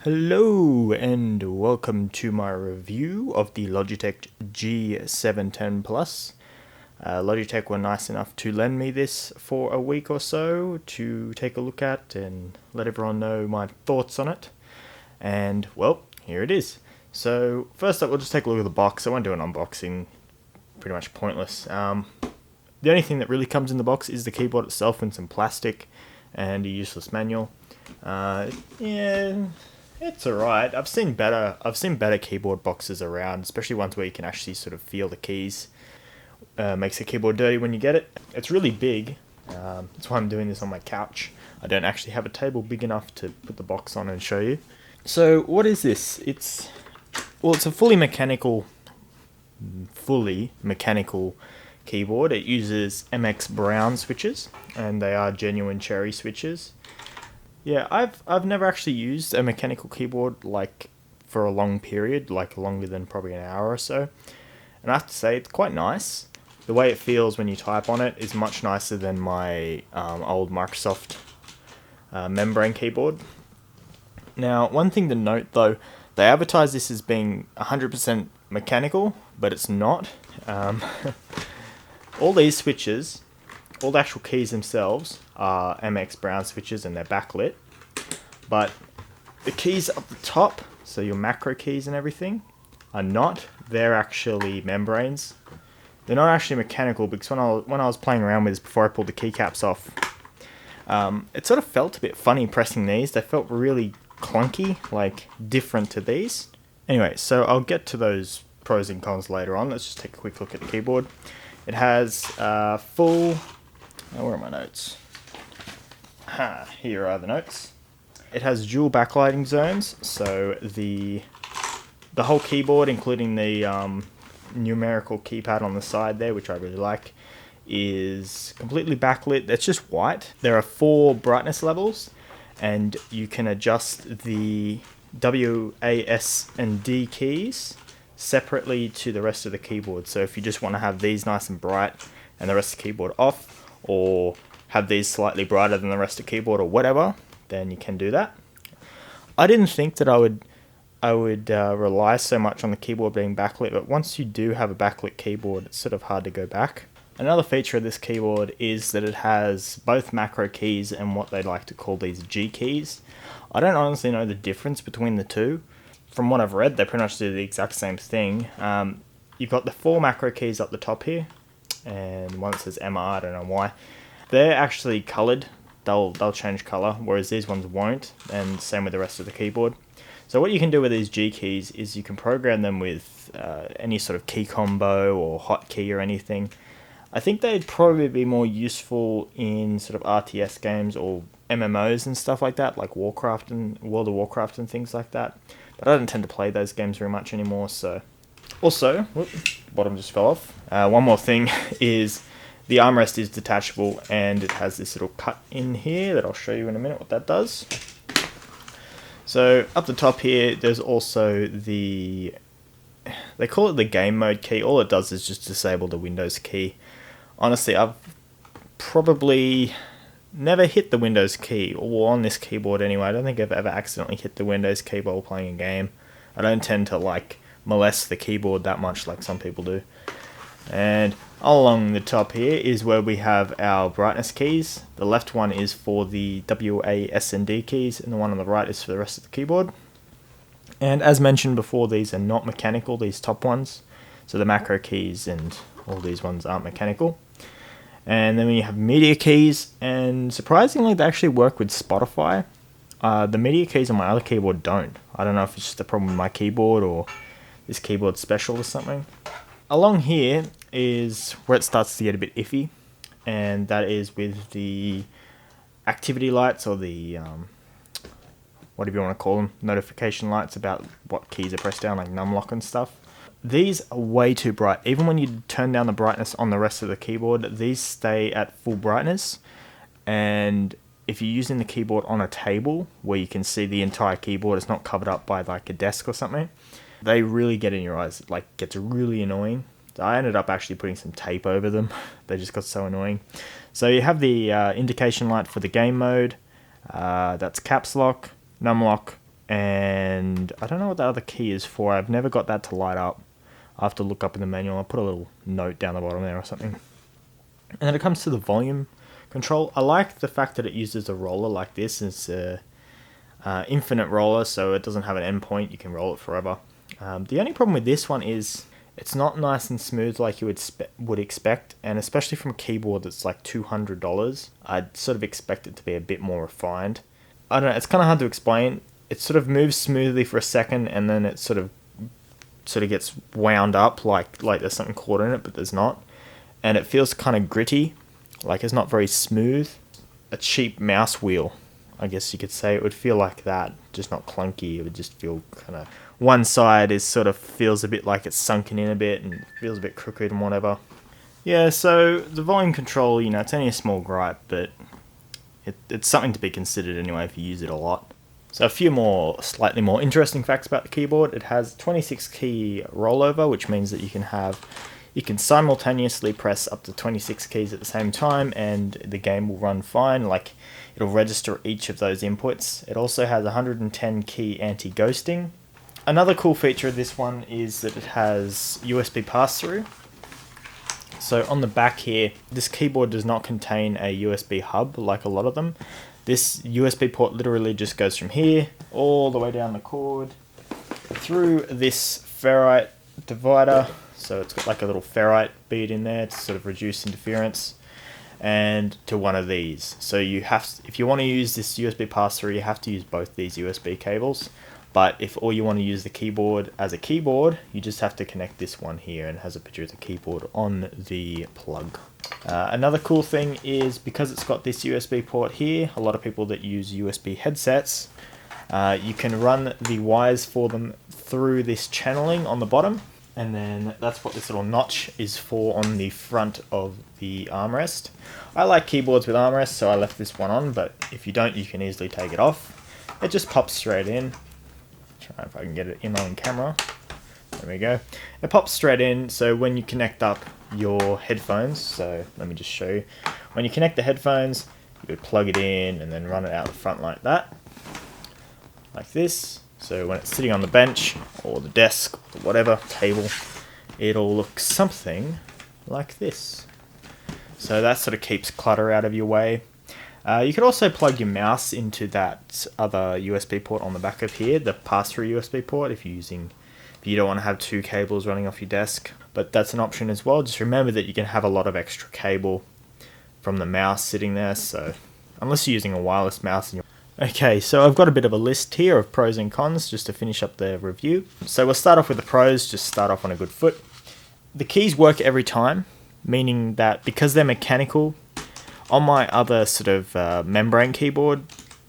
Hello and welcome to my review of the Logitech G710 Plus. Logitech were nice enough to lend me this for a week or so to take a look at and let everyone know my thoughts on it. And well, here it is. So first up, we'll just take a look at the box. I won't do an unboxing, pretty much pointless. The only thing that really comes in the box is the keyboard itself and some plastic and a useless manual. Yeah, it's alright. I've seen better keyboard boxes around, especially ones where you can actually sort of feel the keys. Makes the keyboard dirty when you get it. It's really big. That's why I'm doing this on my couch. I don't actually have a table big enough to put the box on and show you. So what is this? It's a fully mechanical keyboard. It uses MX Brown switches, and they are genuine cherry switches. Yeah, I've never actually used a mechanical keyboard like for a long period, like longer than probably an hour or so. And I have to say, it's quite nice. The way it feels when you type on it is much nicer than my old Microsoft membrane keyboard. Now, one thing to note though, they advertise this as being 100% mechanical, but it's not. All these switches, all the actual keys themselves are MX Brown switches and they're backlit. But the keys up the top, so your macro keys and everything, are not. They're actually membranes. They're not actually mechanical because when I was playing around with this before I pulled the keycaps off, it sort of felt a bit funny pressing these. They felt really clunky, like different to these. Anyway, so I'll get to those pros and cons later on. Let's just take a quick look at the keyboard. It has full... Oh, where are my notes? Here are the notes. It has dual backlighting zones, so the whole keyboard, including the numerical keypad on the side there, which I really like, is completely backlit. It's just white. There are 4 brightness levels, and you can adjust the W, A, S, and D keys separately to the rest of the keyboard. So if you just want to have these nice and bright and the rest of the keyboard off, or have these slightly brighter than the rest of the keyboard or whatever, then you can do that. I didn't think that I would rely so much on the keyboard being backlit, but once you do have a backlit keyboard, it's sort of hard to go back. Another feature of this keyboard is that it has both macro keys and what they like to call these G keys. I don't honestly know the difference between the two. From what I've read, they pretty much do the exact same thing. You've got the 4 macro keys up the top here, and one that says MR, I don't know why. They're actually coloured. They'll change colour, whereas these ones won't, and same with the rest of the keyboard. So what you can do with these G keys is you can program them with any sort of key combo or hotkey or anything. I think they'd probably be more useful in sort of RTS games or MMOs and stuff like that, like Warcraft and World of Warcraft and things like that. But I don't tend to play those games very much anymore, so... Also, bottom just fell off. One more thing is the armrest is detachable and it has this little cut in here that I'll show you in a minute what that does. So up the top here, there's also they call it the game mode key. All it does is just disable the Windows key. Honestly, I've probably never hit the Windows key, or on this keyboard anyway. I don't think I've ever accidentally hit the Windows key while playing a game. I don't tend to molest the keyboard that much like some people do. And along the top here is where we have our brightness keys. The left one is for the W, A, S, and D keys, and the one on the right is for the rest of the keyboard. And as mentioned before, these are not mechanical, these top ones. So the macro keys and all these ones aren't mechanical. And then we have media keys, and surprisingly they actually work with Spotify. The media keys on my other keyboard don't. I don't know if it's just a problem with my keyboard or this keyboard's special or something. Along here is where it starts to get a bit iffy, and that is with the activity lights, or the whatever you want to call them, notification lights about what keys are pressed down, like numlock and stuff. These are way too bright. Even when you turn down the brightness on the rest of the keyboard, these stay at full brightness. And if you're using the keyboard on a table where you can see the entire keyboard, it's not covered up by like a desk or something, they really get in your eyes. It gets really annoying. So I ended up actually putting some tape over them. They just got so annoying. So you have the indication light for the game mode. That's caps lock, numlock, and I don't know what the other key is for. I've never got that to light up. I have to look up in the manual. I'll put a little note down the bottom there or something. And then it comes to the volume control. I like the fact that it uses a roller like this. It's a infinite roller, so it doesn't have an endpoint. You can roll it forever. The only problem with this one is it's not nice and smooth like you would expect, and especially from a keyboard that's like $200, I'd sort of expect it to be a bit more refined. I don't know, it's kind of hard to explain. It sort of moves smoothly for a second, and then it sort of gets wound up like there's something caught in it, but there's not. And it feels kind of gritty, like it's not very smooth. A cheap mouse wheel, I guess you could say. It would feel like that, just not clunky. It would just feel kind of, one side is sort of feels a bit like it's sunken in a bit and feels a bit crooked and whatever. Yeah, so the volume control, you know, it's only a small gripe, but it's something to be considered anyway if you use it a lot. So a few more, slightly more interesting facts about the keyboard. It has 26 key rollover, which means that you can simultaneously press up to 26 keys at the same time, and the game will run fine. Like, it'll register each of those inputs. It also has 110 key anti-ghosting. Another cool feature of this one is that it has USB pass-through. So on the back here, this keyboard does not contain a USB hub like a lot of them. This USB port literally just goes from here all the way down the cord through this ferrite divider. So it's got like a little ferrite bead in there to sort of reduce interference, and to one of these. So if you want to use this USB pass-through, you have to use both these USB cables. But if all you want to use the keyboard as a keyboard, you just have to connect this one here, and it has a picture of the keyboard on the plug. Another cool thing is, because it's got this USB port here, a lot of people that use USB headsets, you can run the wires for them through this channeling on the bottom, and then that's what this little notch is for on the front of the armrest. I like keyboards with armrests, so I left this one on, but if you don't, you can easily take it off. It just pops straight in. Try if I can get it in on camera. There we go. It pops straight in, so when you connect up your headphones, so let me just show you. When you connect the headphones, you would plug it in and then run it out the front like that. Like this. So when it's sitting on the bench, or the desk, or whatever, table, it'll look something like this. So that sort of keeps clutter out of your way. You could also plug your mouse into that other USB port on the back of here, the pass-through USB port, if you don't want to have two cables running off your desk. But that's an option as well. Just remember that you can have a lot of extra cable from the mouse sitting there, so unless you're using a wireless mouse. Okay, so I've got a bit of a list here of pros and cons just to finish up the review. So we'll start off with the pros, just start off on a good foot. The keys work every time, meaning that because they're mechanical, on my other sort of membrane keyboard,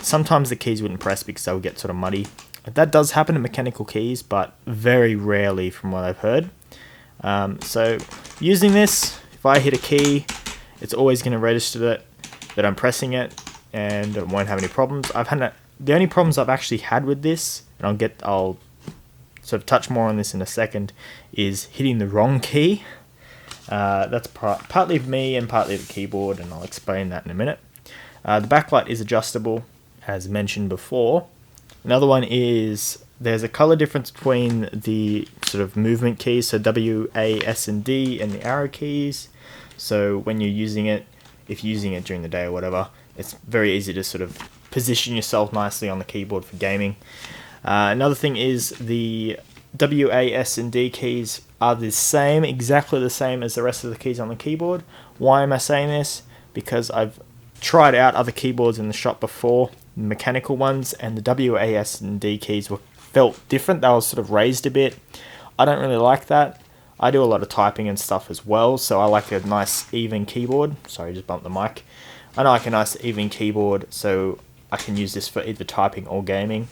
sometimes the keys wouldn't press because they would get sort of muddy. That does happen to mechanical keys, but very rarely from what I've heard. So using this, if I hit a key, it's always going to register that I'm pressing it, and it won't have any problems. The only problems I've actually had with this, and I'll sort of touch more on this in a second, is hitting the wrong key. That's partly of me and partly the keyboard, and I'll explain that in a minute. The backlight is adjustable, as mentioned before. Another one is there's a color difference between the sort of movement keys, so W, A, S, and D, and the arrow keys. So when you're using it, if you're using it during the day or whatever, it's very easy to sort of position yourself nicely on the keyboard for gaming. Another thing is the W, A, S, and D keys are exactly the same as the rest of the keys on the keyboard. Why am I saying this? Because I've tried out other keyboards in the shop before, mechanical ones, and the W, A, S, and D keys felt different. They were sort of raised a bit. I don't really like that. I do a lot of typing and stuff as well, so I like a nice even keyboard. Sorry, just bumped the mic. I like a nice even keyboard, so I can use this for either typing or gaming,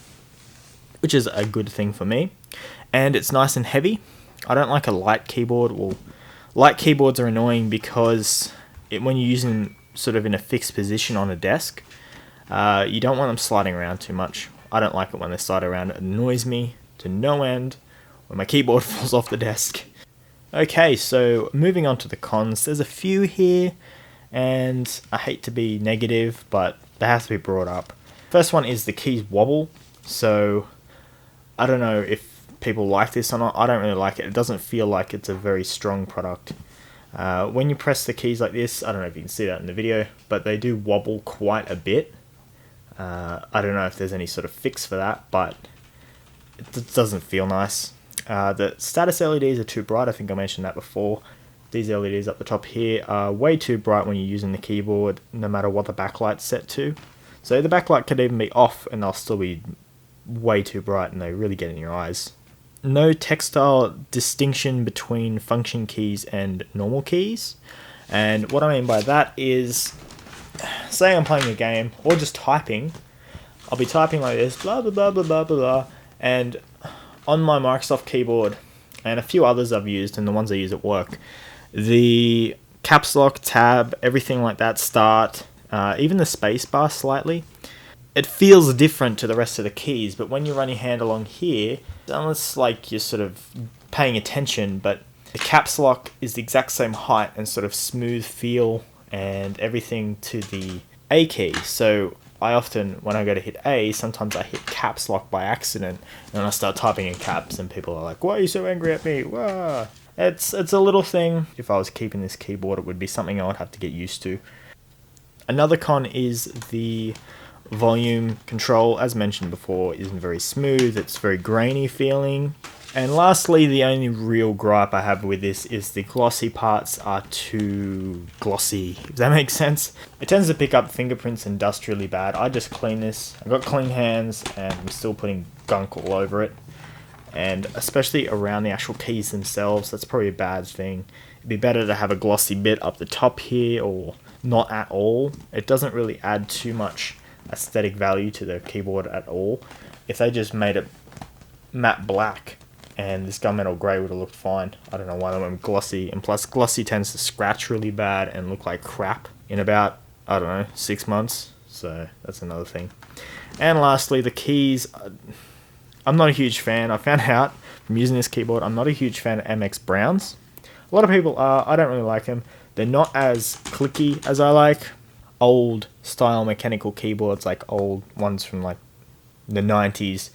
which is a good thing for me. And it's nice and heavy. I don't like a light keyboard. Well, light keyboards are annoying because when you're using sort of in a fixed position on a desk, you don't want them sliding around too much. I don't like it when they slide around. It annoys me to no end when my keyboard falls off the desk. Okay, so moving on to the cons. There's a few here, and I hate to be negative, but they have to be brought up. First one is the keys wobble. So I don't know if people like this or not. I don't really like it. It doesn't feel like it's a very strong product. When you press the keys like this, I don't know if you can see that in the video, but they do wobble quite a bit. I don't know if there's any sort of fix for that, but it doesn't feel nice. The status LEDs are too bright. I think I mentioned that before. These LEDs up the top here are way too bright when you're using the keyboard, no matter what the backlight's set to. So the backlight could even be off and they'll still be way too bright and they really get in your eyes. No textile distinction between function keys and normal keys. And what I mean by that is, say I'm playing a game or just typing, I'll be typing like this, blah blah blah blah blah blah, and on my Microsoft keyboard and a few others I've used and the ones I use at work, the caps lock, tab, everything like that, start, even the space bar slightly, it feels different to the rest of the keys. But when you run your hand along here, unless like you're sort of paying attention, but the caps lock is the exact same height and sort of smooth feel and everything to the A key. So I often, when I go to hit A, sometimes I hit caps lock by accident and I start typing in caps and people are like, why are you so angry at me? Wah. It's a little thing. If I was keeping this keyboard, it would be something I would have to get used to. Another con is the volume control, as mentioned before, isn't very smooth. It's very grainy feeling. And lastly, the only real gripe I have with this is the glossy parts are too glossy, if that makes sense. It tends to pick up fingerprints and dust really bad. I just clean this. I've got clean hands and I'm still putting gunk all over it. And especially around the actual keys themselves, that's probably a bad thing. It'd be better to have a glossy bit up the top here or not at all. It doesn't really add too much aesthetic value to the keyboard at all. If they just made it matte black and this gunmetal grey would have looked fine. I don't know why they went glossy, and plus glossy tends to scratch really bad and look like crap in about, I don't know, 6 months. So that's another thing. And lastly, the keys. I'm not a huge fan. I found out from using this keyboard, I'm not a huge fan of MX Browns. A lot of people are. I don't really like them. They're not as clicky as I like. Old style mechanical keyboards, like old ones from like the 90s,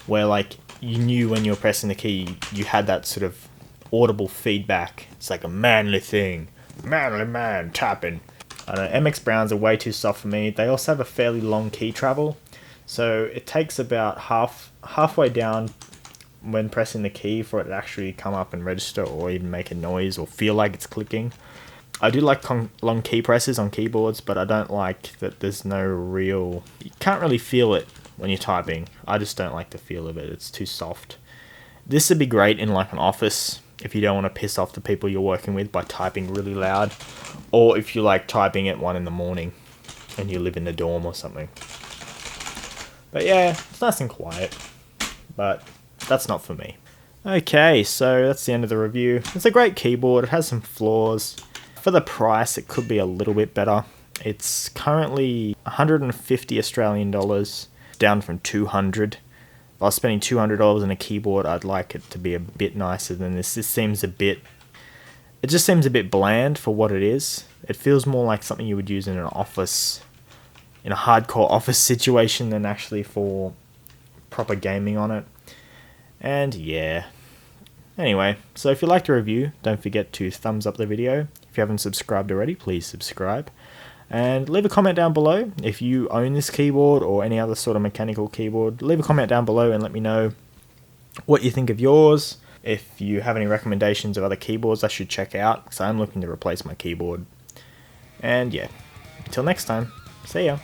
where like you knew when you were pressing the key, you had that sort of audible feedback. It's like a manly thing. Manly man tapping. I don't know, MX Browns are way too soft for me. They also have a fairly long key travel. So it takes about halfway down when pressing the key for it to actually come up and register or even make a noise or feel like it's clicking. I do like long key presses on keyboards, but I don't like that there's no real... You can't really feel it when you're typing. I just don't like the feel of it. It's too soft. This would be great in like an office if you don't want to piss off the people you're working with by typing really loud, or if you like typing at 1 in the morning and you live in a dorm or something. But yeah, it's nice and quiet, but that's not for me. Okay, so that's the end of the review. It's a great keyboard. It has some flaws. For the price, it could be a little bit better. It's currently 150 Australian dollars, down from 200. If I was spending $200 on a keyboard, I'd like it to be a bit nicer than this. This seems a bit... It just seems a bit bland for what it is. It feels more like something you would use in an office, in a hardcore office situation, than actually for proper gaming on it. And yeah. Anyway, so if you liked the review, don't forget to thumbs up the video. If you haven't subscribed already, please subscribe. And leave a comment down below if you own this keyboard or any other sort of mechanical keyboard. Leave a comment down below and let me know what you think of yours. If you have any recommendations of other keyboards I should check out, because I'm looking to replace my keyboard. And yeah, until next time, see ya.